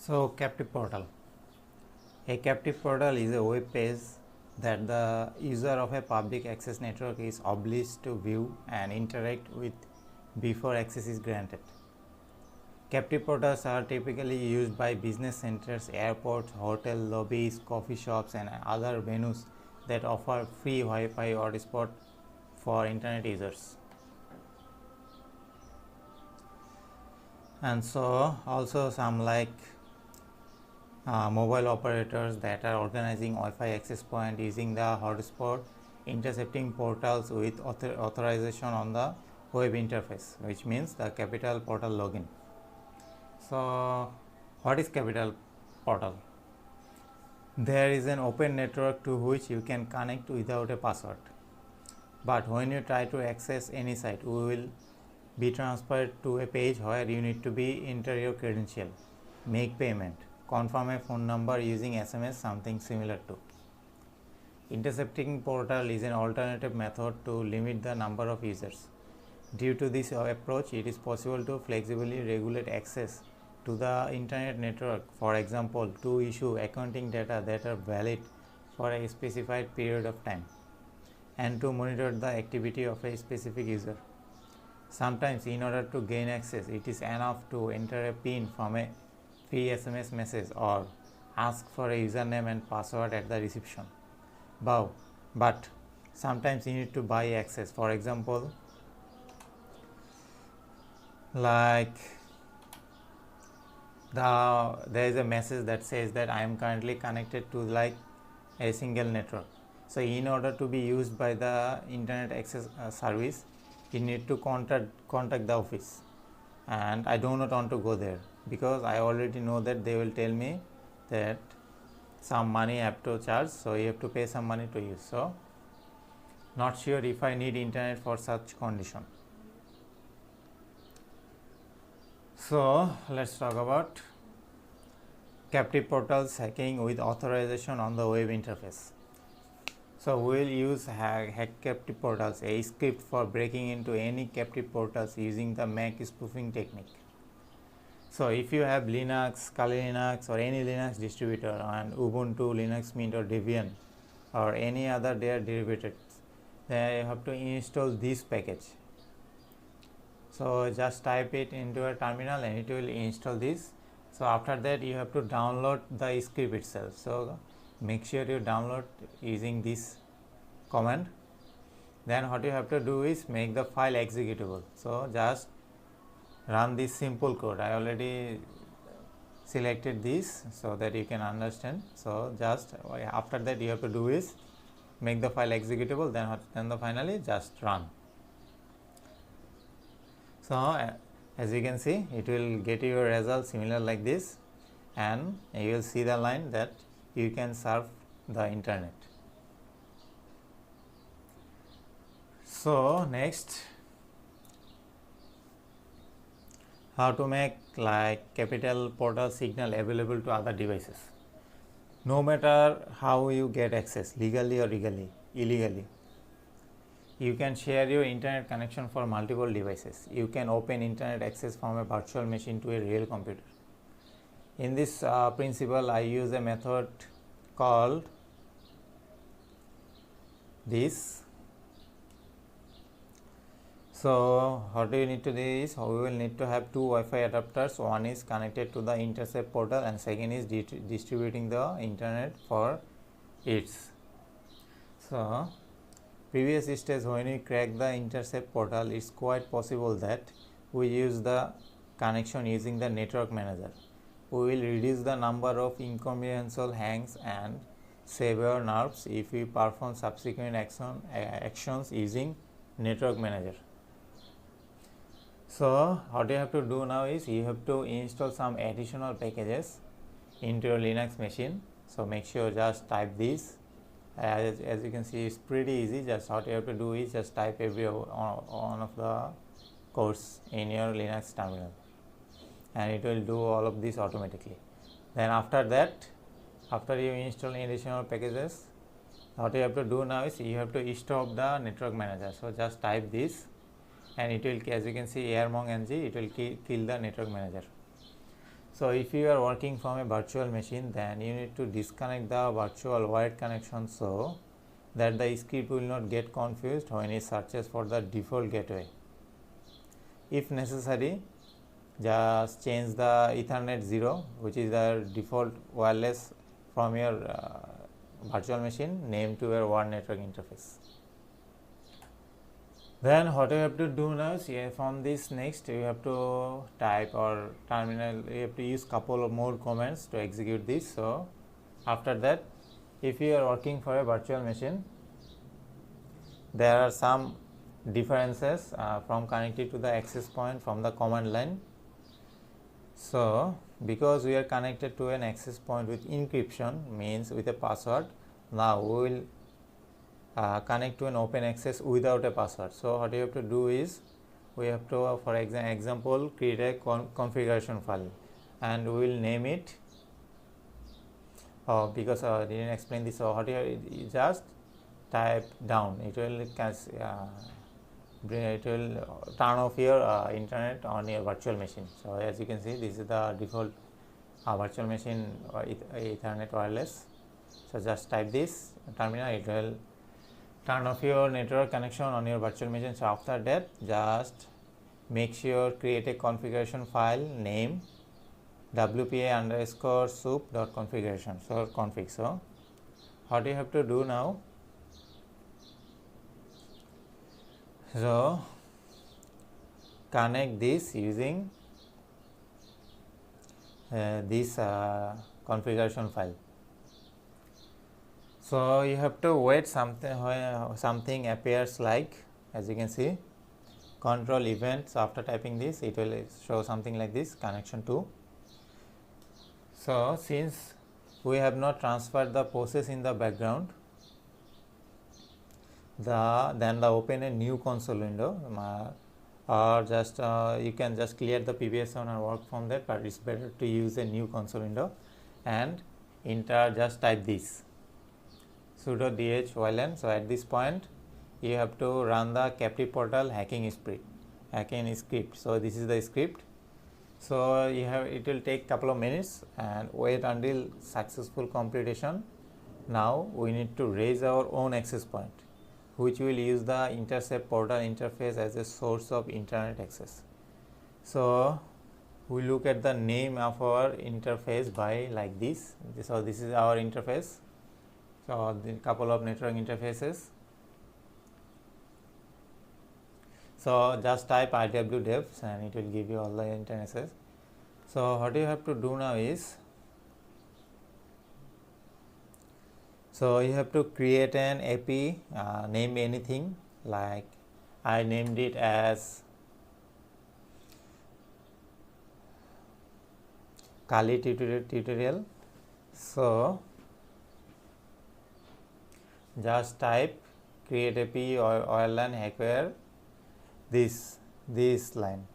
So, captive portal. A captive portal is a web page that the user of a public access network is obliged to view and interact with before access is granted. Captive portals are typically used by business centers, airports, hotel lobbies, coffee shops, and other venues that offer free Wi-Fi hotspot for internet users. And so, also some like mobile operators that are organizing Wi-Fi access point using the hotspot, intercepting portals with authorization on the web interface, which means the Capital Portal login. So, what is Capital Portal? There is an open network to which you can connect without a password. But when you try to access any site, we will be transferred to a page where you need to enter your credential, make payment, confirm a phone number using SMS, something similar to. Intercepting portal is an alternative method to limit the number of users. Due to this approach, it is possible to flexibly regulate access to the internet network, for example, to issue accounting data that are valid for a specified period of time, and to monitor the activity of a specific user. Sometimes, in order to gain access, it is enough to enter a PIN from a free SMS message or ask for a username and password at the reception. But sometimes you need to buy access. For example, like there is a message that says that I am currently connected to like a single network. So in order to be used by the internet access service, you need to contact the office, and I do not want to go there because I already know that they will tell me that some money I have to charge, so you have to pay some money to use. So not sure if I need internet for such condition. So let's talk about captive portals hacking with authorization on the web interface. So we will use hack captive portals, a script for breaking into any captive portals using the MAC spoofing technique. So if you have Linux, Kali Linux or any Linux distributor and Ubuntu, Linux Mint or Debian or any other their derivatives, then you have to install this package. So just type it into a terminal and it will install this. So after that you have to download the script itself. So make sure you download using this command. Then what you have to do is make the file executable. So just run this simple code. I already selected this so that you can understand. So just after that you have to do is make the file executable, then finally just run. So as you can see, it will get your result similar like this, and you will see the line that you can surf the internet. So next, how to make like Capital Portal signal available to other devices. No matter how you get access, legally or illegally, you can share your internet connection for multiple devices. You can open internet access from a virtual machine to a real computer. In this principle, I use a method called this. So what do you need to do is, we will need to have two Wi-Fi adapters. One is connected to the intercept portal and second is distributing the internet for its. So previous stage, when we crack the intercept portal, it's quite possible that we use the connection using the network manager. We will reduce the number of incomprehensible hangs and save our nerves if we perform subsequent actions using network manager. So what you have to do now is you have to install some additional packages into your Linux machine. So make sure just type this. As you can see, it's pretty easy. Just what you have to do is just type every one of the codes in your Linux terminal, and it will do all of this automatically. Then after that, after you install additional packages, what you have to do now is you have to stop the network manager. So just type this, and it will, as you can see, airmong ng, it will kill the network manager. So if you are working from a virtual machine, then you need to disconnect the virtual wired connection so that the script will not get confused when it searches for the default gateway. If necessary, just change the Ethernet 0, which is the default wireless from your virtual machine, name to your WAN network interface. Then what you have to do now is, from this next you have to type or terminal, you have to use couple of more commands to execute this. So after that, if you are working for a virtual machine, there are some differences from connected to the access point from the command line. So because we are connected to an access point with encryption, means with a password, now we will connect to an open access without a password. So what you have to do is, we have to, for example, create a configuration file, and we will name it, because I didn't explain this. So what you just type down, it will turn off your internet on your virtual machine. So as you can see, this is the default virtual machine Ethernet wireless. So just type this terminal, it will turn off your network connection on your virtual machine. So after that, just make sure create a configuration file, name wpa_soup.configuration, so config. So what you have to do now, so connect this using this configuration file. So you have to wait something appears, like, as you can see, control event. So after typing this, it will show something like this, connection to. So since we have not transferred the process in the background, then open a new console window, or just you can just clear the previous one and work from that, but it's better to use a new console window and enter, just type this sudo dhylan. So at this point, you have to run the captive portal hacking script. So this is the script. So it will take couple of minutes and wait until successful completion. Now we need to raise our own access point, which will use the intercept portal interface as a source of internet access. So we look at the name of our interface by like this. So this is our interface. So the couple of network interfaces. So just type IWDevs and it will give you all the interfaces. So what you have to do now is, so you have to create an API, name anything, like I named it as Kali tutorial. So just type create API or OiLAN hackware this line.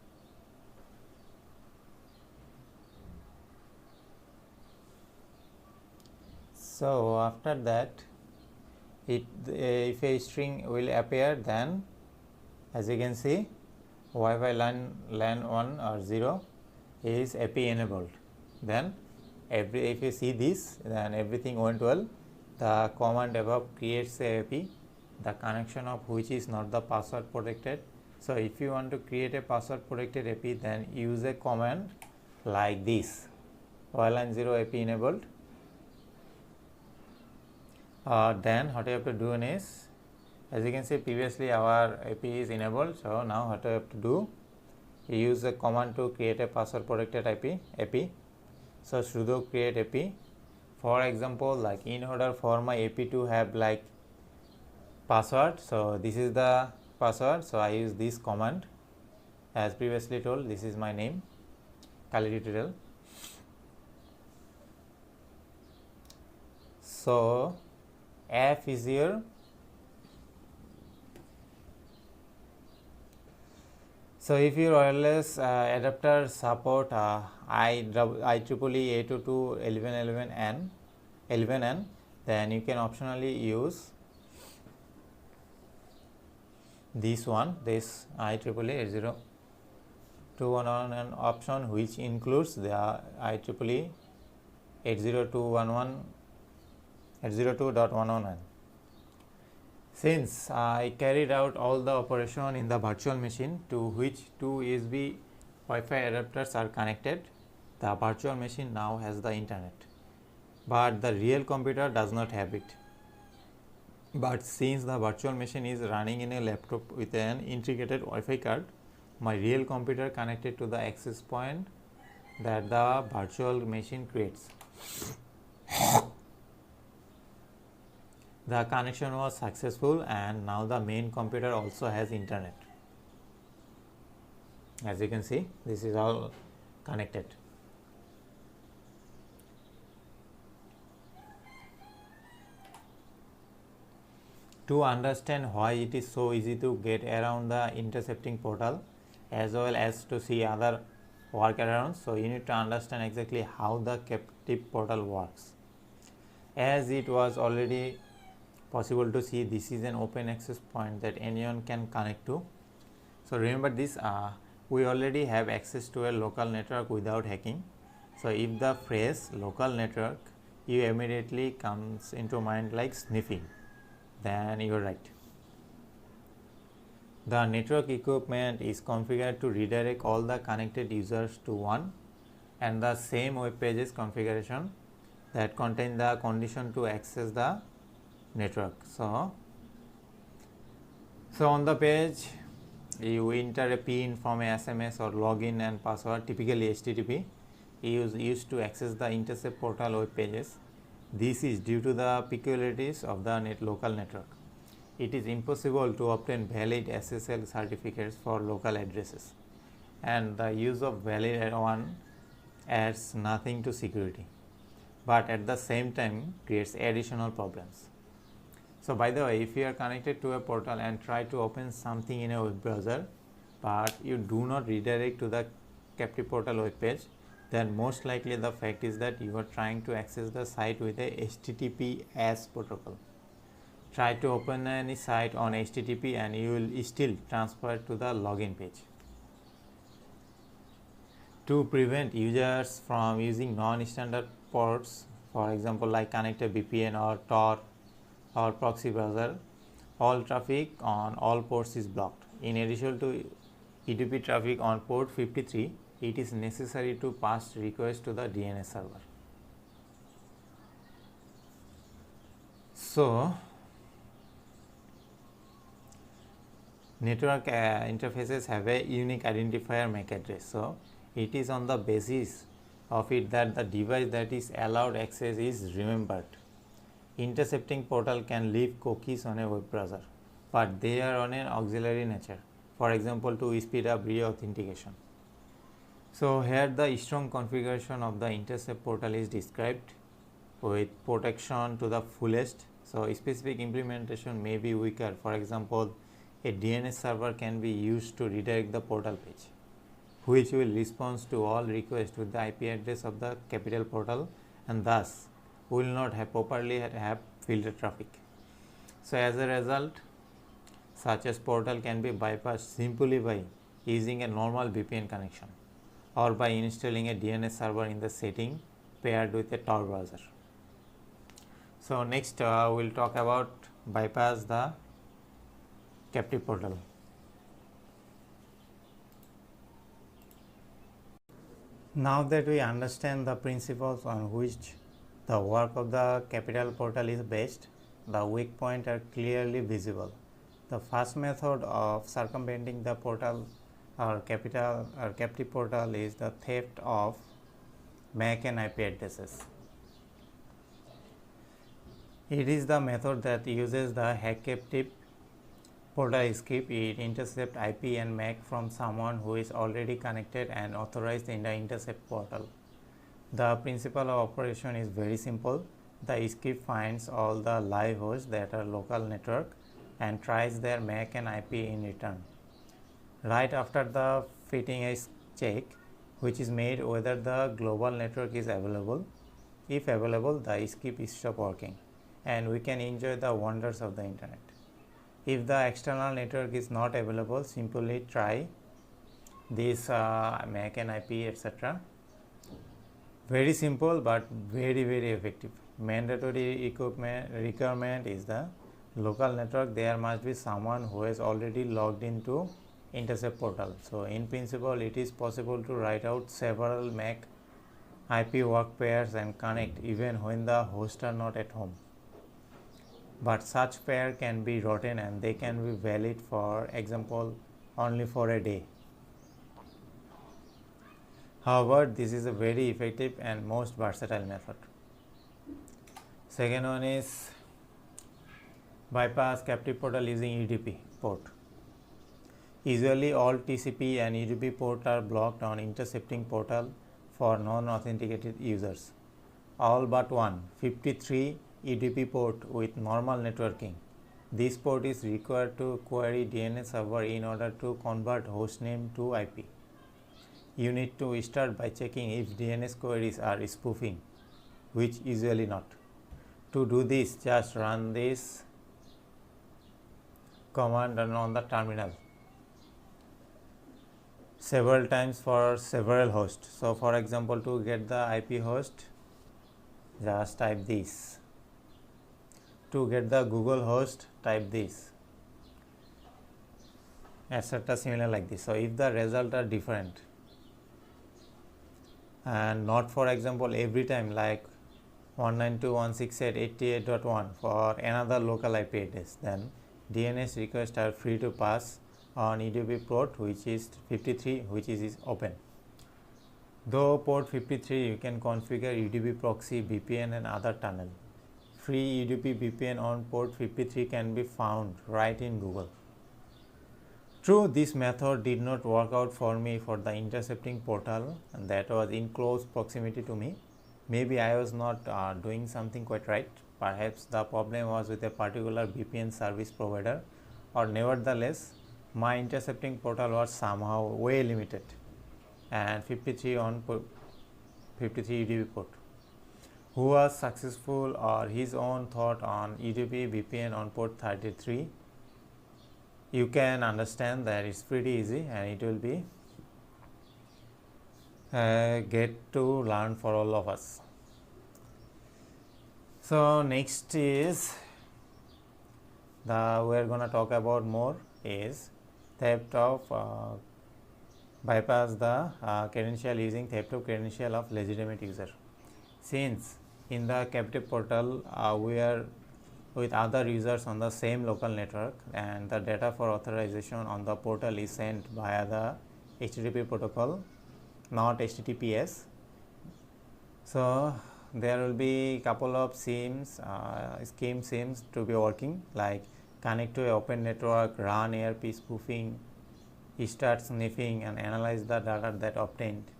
So after that, if a string will appear, then as you can see, Wi-Fi LAN 1 or 0 is API enabled. Then if you see this, then everything went well. The command above creates a API, the connection of which is not the password protected. So if you want to create a password protected API, then use a command like this, WLAN 0 API enabled. Then what you have to do is, as you can see, previously our API is enabled. So now what you have to do, you use a command to create a password protected API. So sudo create API. For example, like in order for my API to have like password, so this is the password. So I use this command as previously told. This is my name, Kali tutorial. So F is here. So if your wireless adapter support IEEE 802.11n, then you can optionally use this one, this IEEE 211 option, which includes the IEEE 802.119. Since I carried out all the operation in the virtual machine to which two USB Wi-Fi adapters are connected, the virtual machine now has the internet, but the real computer does not have it. But since the virtual machine is running in a laptop with an integrated Wi-Fi card, my real computer connected to the access point that the virtual machine creates. The connection was successful and now the main computer also has internet. As you can see, this is all connected. To understand why it is so easy to get around the intercepting portal as well as to see other workarounds, so you need to understand exactly how the captive portal works. As it was already possible to see, this is an open access point that anyone can connect to. So remember this, we already have access to a local network without hacking. So if the phrase local network you immediately comes into mind like sniffing, then you are right. The network equipment is configured to redirect all the connected users to one and the same web pages configuration that contain the condition to access the network. So on the page you enter a PIN from a SMS or login and password, typically HTTP, used to access the intercept portal web pages. This is due to the peculiarities of the local network. It is impossible to obtain valid SSL certificates for local addresses, and the use of valid one adds nothing to security, but at the same time creates additional problems. So by the way, if you are connected to a portal and try to open something in a web browser, but you do not redirect to the captive portal web page, then most likely the fact is that you are trying to access the site with a HTTPS protocol. Try to open any site on HTTP and you will still transfer to the login page. To prevent users from using non-standard ports, for example like connected VPN or Tor or proxy browser, all traffic on all ports is blocked. In addition to UDP traffic on port 53, it is necessary to pass request to the DNS server. So network interfaces have a unique identifier MAC address. So it is on the basis of it that the device that is allowed access is remembered. Intercepting portal can leave cookies on a web browser, but they are on an auxiliary nature, for example to speed up re-authentication. So here the strong configuration of the intercept portal is described with protection to the fullest. So specific implementation may be weaker. For example, a DNS server can be used to redirect the portal page, which will respond to all requests with the IP address of the capital portal and thus will not have properly have filter traffic. So as a result, such as portal can be bypassed simply by using a normal VPN connection or by installing a DNS server in the setting paired with a Tor browser. So next we'll talk about bypass the captive portal. Now that we understand the principles on which the work of the capital portal is based, the weak points are clearly visible. The first method of circumventing the portal or captive portal is the theft of MAC and IP addresses. It is the method that uses the hack captive portal script. It intercepts IP and MAC from someone who is already connected and authorized in the intercept portal. The principle of operation is very simple. The script finds all the live hosts that are local network and tries their MAC and IP in return. Right after the fitting a check, which is made whether the global network is available. If available, the script stops working and we can enjoy the wonders of the internet. If the external network is not available, simply try this MAC and IP, etc. Very simple but very effective. Mandatory requirement is the local network. There must be someone who has already logged into Intercept portal. So in principle, it is possible to write out several MAC IP work pairs and connect even when the hosts are not at home. But such pair can be rotten and they can be valid, for example, only for a day. However, this is a very effective and most versatile method. Second one is bypass captive portal using UDP port. Usually all TCP and UDP ports are blocked on intercepting portal for non-authenticated users. All but one, 53 UDP port with normal networking. This port is required to query DNS server in order to convert hostname to IP. You need to start by checking if DNS queries are spoofing, which usually not. To do this, just run this command on the terminal several times for several hosts. So for example, to get the IP host, just type this. To get the Google host, type this, etc. similar like this. So if the results are different and not, for example, every time like 192.168.88.1 for another local IP address, then DNS requests are free to pass on UDP port which is 53, which is open. Though port 53, you can configure UDP proxy, VPN and other tunnel. Free UDP VPN on port 53 can be found right in Google. True, this method did not work out for me for the intercepting portal, and that was in close proximity to me. Maybe I was not doing something quite right. Perhaps the problem was with a particular VPN service provider, or nevertheless, my intercepting portal was somehow way limited and 53 on 53 UDP port. Who was successful or his own thought on UDP VPN on port 33? You can understand that it's pretty easy and it will be get to learn for all of us. So next is we're gonna talk about more is theft of bypass the credential using theft of credential of legitimate user. Since in the captive portal we are with other users on the same local network and the data for authorization on the portal is sent via the HTTP protocol, not HTTPS. So there will be couple of scheme SIEMs to be working, like connect to an open network, run ARP spoofing, start sniffing and analyze the data that obtained.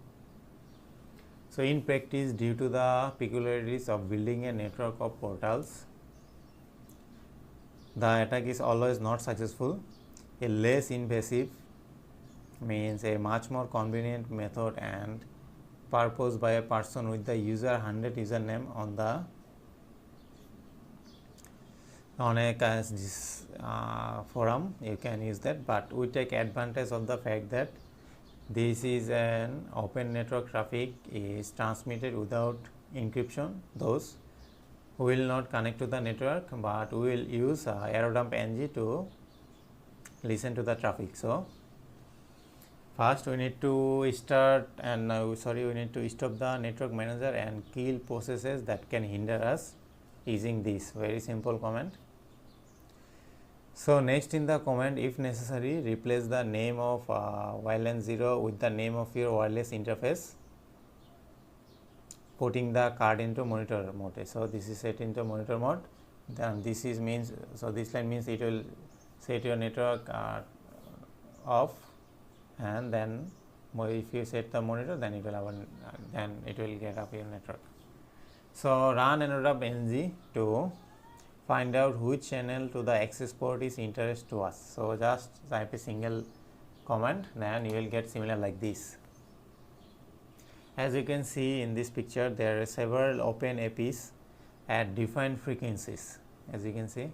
So in practice, due to the peculiarities of building a network of portals, the attack is always not successful. A less invasive means a much more convenient method and purposed by a person with the user 100 username on a forum. You can use that, but we take advantage of the fact that this is an open network traffic is transmitted without encryption. Those who will not connect to the network, but we will use AeroDump NG to listen to the traffic. So first we need to start and we need to stop the network manager and kill processes that can hinder us using this very simple command. So next in the command, if necessary, replace the name of WLAN 0 with the name of your wireless interface, putting the card into monitor mode. So this is set into monitor mode. Then this is means, so this line means it will set your network off, and then if you set the monitor, then it will have then it will get up your network. So run AeroDump NG to find out which channel to the access port is interest to us. So just type a single command, then you will get similar like this. As you can see in this picture, there are several open APs at different frequencies. As you can see,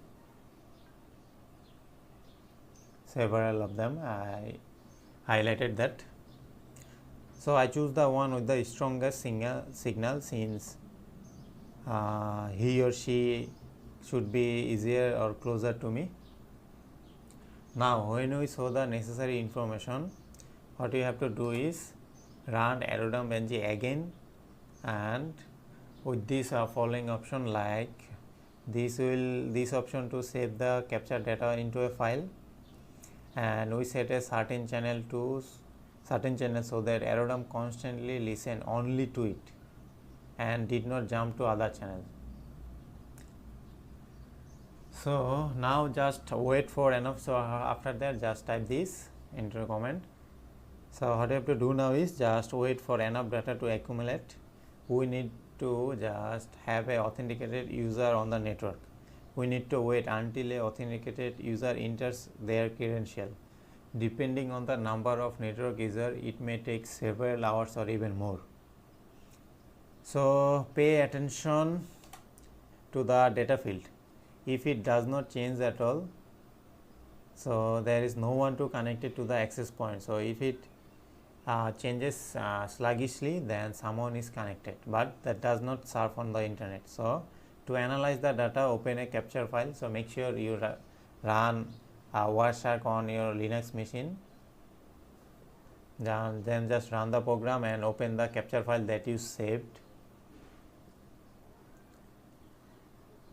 several of them, I highlighted that. So I choose the one with the strongest signal since he or she should be easier or closer to me. Now when we show the necessary information, what you have to do is run arrowdump ng again, and with this following option, like this option to save the capture data into a file, and we set a certain channel so that arrowdump constantly listen only to it and did not jump to other channels. So now just wait for enough. So after that just type this into a comment. So what you have to do now is just wait for enough data to accumulate. We need to just have a authenticated user on the network. We need to wait until a authenticated user enters their credential. Depending on the number of network user, it may take several hours or even more. So pay attention to the data field. If it does not change at all, so there is no one to connect it to the access point. So if it changes sluggishly, then someone is connected, but that does not surf on the internet. So to analyze the data, open a capture file. So make sure you run Wireshark on your Linux machine. Then just run the program and open the capture file that you saved.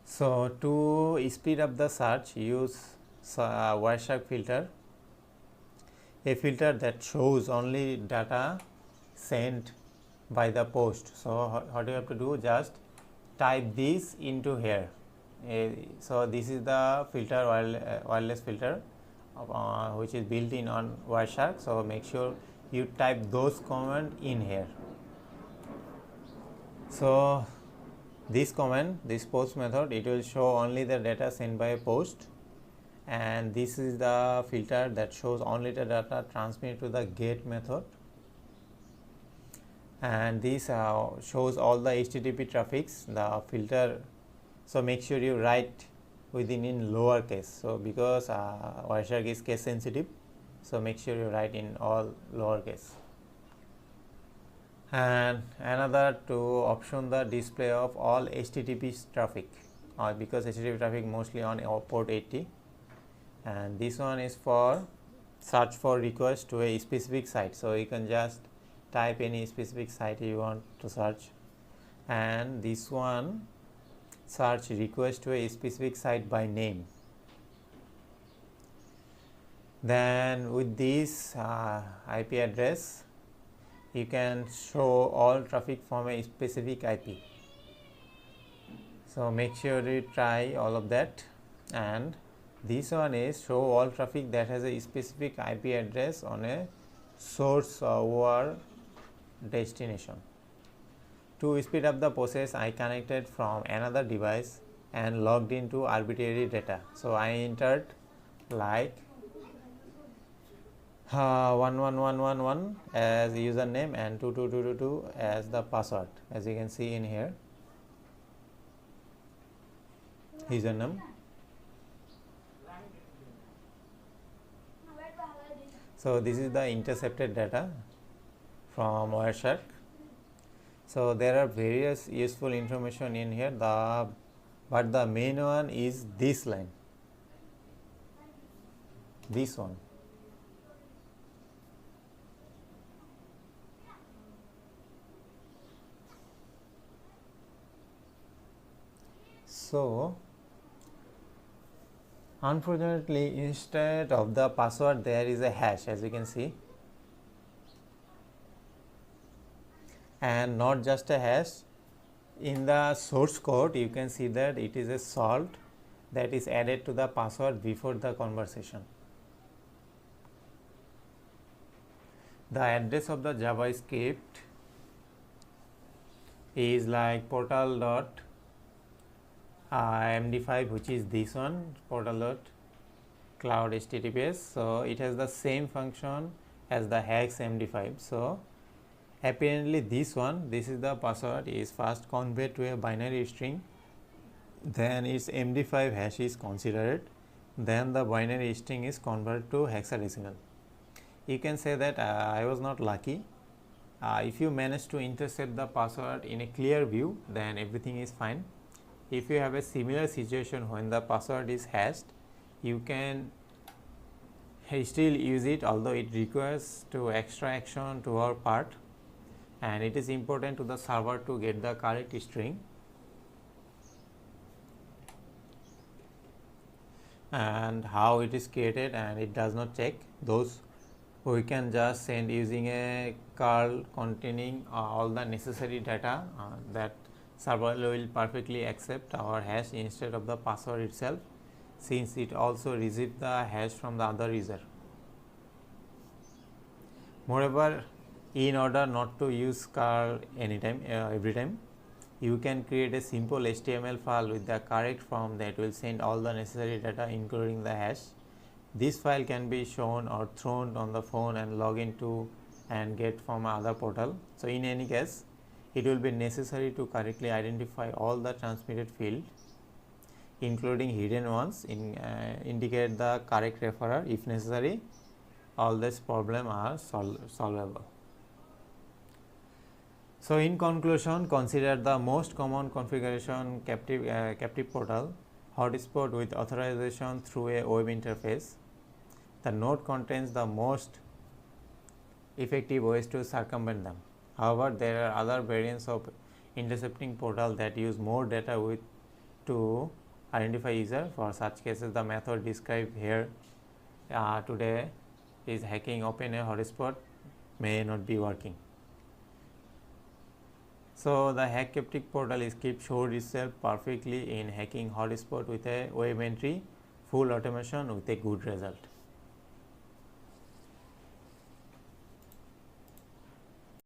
So to speed up the search, use Wireshark filter, a filter that shows only data sent by the post. So what you have to do, just type this into here. So this is the filter, wireless filter, which is built in on Wireshark. So make sure you type those commands in here. So this command, this post method, it will show only the data sent by a post, and this is the filter that shows only the data transmitted to the get method, and this shows all the HTTP traffics, the filter. So make sure you write within in lowercase. So because Wireshark is case sensitive, so make sure you write in all lowercase. And another to option the display of all HTTP traffic, because HTTP traffic mostly on port 80, and this one is for search for request to a specific site. So you can just type any specific site you want to search, and this one search request to a specific site by name. Then with this IP address, you can show all traffic from a specific IP. So make sure you try all of that. And this one is show all traffic that has a specific IP address on a source or destination. To speed up the process, I connected from another device and logged into arbitrary data. So I entered like 11111 as username and 22222 as the password, as you can see in here, username. So this is the intercepted data from Wireshark. So there are various useful information in here, but the main one is this line, this one. So unfortunately, instead of the password there is a hash, as you can see, and not just a hash. In the source code you can see that it is a salt that is added to the password before the conversation. The address of the JavaScript is like portal.md5, which is this one, portal.cloud HTTPS. So it has the same function as the hex md5. So apparently this is the password, is first conveyed to a binary string, then its md5 hash is considered, then the binary string is converted to hexadecimal. You can say that I was not lucky, If you manage to intercept the password in a clear view, then everything is fine. If you have a similar situation when the password is hashed, you can still use it, although it requires to extra action to our part, and it is important to the server to get the correct string. And how it is created, and it does not check those, we can just send using a curl containing all the necessary data that server will perfectly accept our hash instead of the password itself, since it also receives the hash from the other user. Moreover, in order not to use curl anytime every time, you can create a simple HTML file with the correct form that will send all the necessary data including the hash. This file can be shown or thrown on the phone and log into and get from other portal. So in any case, it will be necessary to correctly identify all the transmitted fields, including hidden ones, indicate the correct referrer. If necessary, all this problem are solvable. So in conclusion, consider the most common configuration captive portal, hotspot with authorization through a web interface. The node contains the most effective ways to circumvent them. However, there are other variants of intercepting portal that use more data to identify user. For such cases, the method described here today is hacking open a hotspot may not be working. So the hack captive portal script showed itself perfectly in hacking hotspot with a web entry, full automation with a good result.